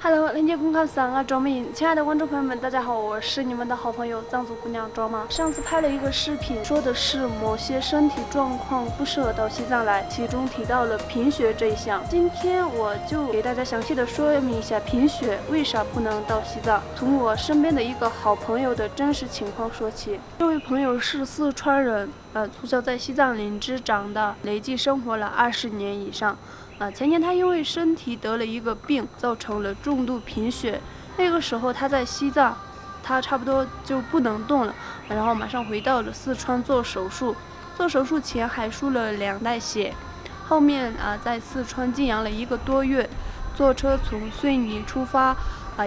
Hello，链接公开3啊，卓美，亲爱的观众朋友们，大家好，我是你们的好朋友藏族姑娘卓玛。上次拍了一个视频，说的是某些身体状况不适合到西藏来，其中提到了贫血这一项。今天我就给大家详细的说明一下贫血为啥不能到西藏。从我身边的一个好朋友的真实情况说起，这位朋友是四川人，从小在西藏林芝长大，累计生活了20年以上。前年他因为身体得了一个病，造成了重度贫血。那个时候他在西藏，他差不多就不能动了，然后马上回到了四川做手术。做手术前还输了2袋血，后面在四川静养了1个多月，坐车从绥宁出发。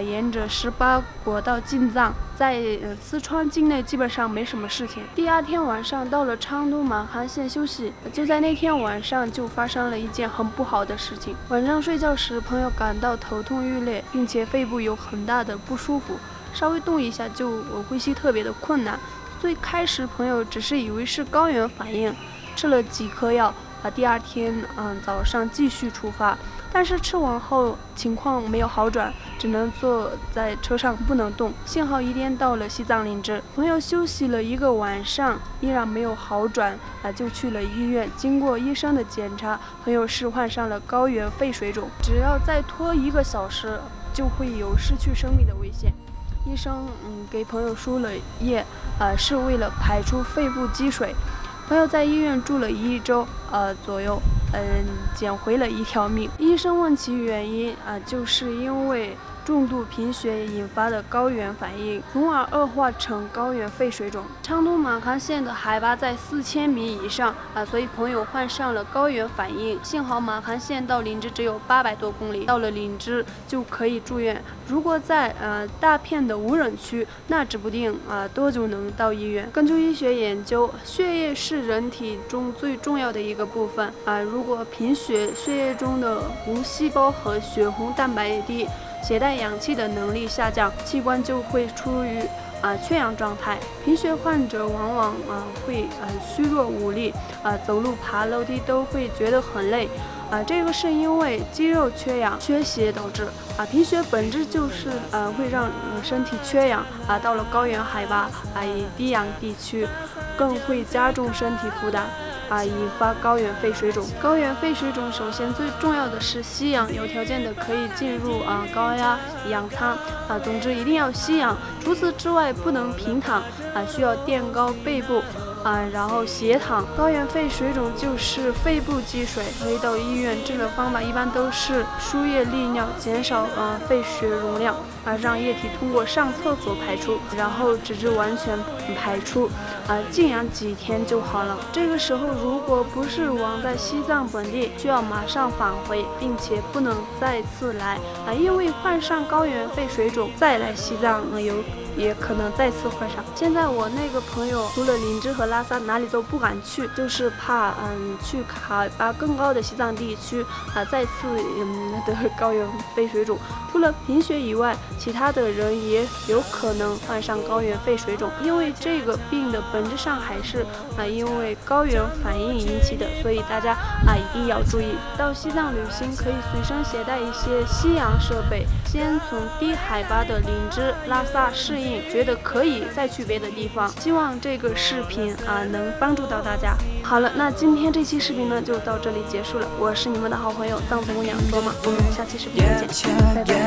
沿着18国到进藏，在四川境内基本上没什么事情。第2天晚上到了昌都马罕县休息，就在那天晚上就发生了一件很不好的事情。晚上睡觉时，朋友感到头痛欲裂，并且肺部有很大的不舒服，稍微动一下就呼吸特别的困难。最开始朋友只是以为是高原反应，吃了几颗药。第2天早上继续出发，但是吃完后情况没有好转，只能坐在车上不能动。幸好1天到了西藏林芝，朋友休息了1个晚上，依然没有好转，就去了医院。经过医生的检查，朋友是患上了高原肺水肿，只要再拖1个小时，就会有失去生命的危险。医生给朋友输了液，是为了排出肺部积水。朋友在医院住了1周左右，捡回了1条命。医生问其原因，就是因为重度贫血引发的高原反应，从而恶化成高原肺水肿。昌都马罕县的海拔在4000米以上，所以朋友患上了高原反应。幸好马罕县到林芝只有800多公里，到了林芝就可以住院。如果在大片的无人区，那指不定多久能到医院。根据医学研究，血液是人体中最重要的一个部分如果贫血，血液中的红细胞和血红蛋白低，携带氧气的能力下降，器官就会处于缺氧状态。贫血患者往往会虚弱无力，走路爬楼梯都会觉得很累。这个是因为肌肉缺氧缺血导致。贫血本质就是会让身体缺氧，到了高原海拔以低氧地区更会加重身体负担，引发高原肺水肿。高原肺水肿首先最重要的是吸氧，有条件的可以进入高压氧舱，总之一定要吸氧。除此之外不能平躺，需要垫高背部。然后斜躺。高原肺水肿就是肺部积水，所以到医院治疗方法一般都是输液利尿，减少肺血容量，让液体通过上厕所排出，然后直至完全排出，静养几天就好了。这个时候如果不是亡在西藏本地，需要马上返回，并且不能再次来因为患上高原肺水肿再来西藏也可能再次患上。现在我那个朋友除了林芝和拉萨哪里都不敢去，就是怕去海拔更高的西藏地区再次得高原肺水肿。除了贫血以外，其他的人也有可能患上高原肺水肿，因为这个病的本质上还是因为高原反应引起的，所以大家一定要注意。到西藏旅行可以随身携带一些吸氧设备，先从低海拔的林芝、拉萨适应，觉得可以再去别的地方。希望这个视频能帮助到大家。好了，那今天这期视频呢就到这里结束了。我是你们的好朋友藏族姑娘卓玛，我们下期视频再见，拜拜。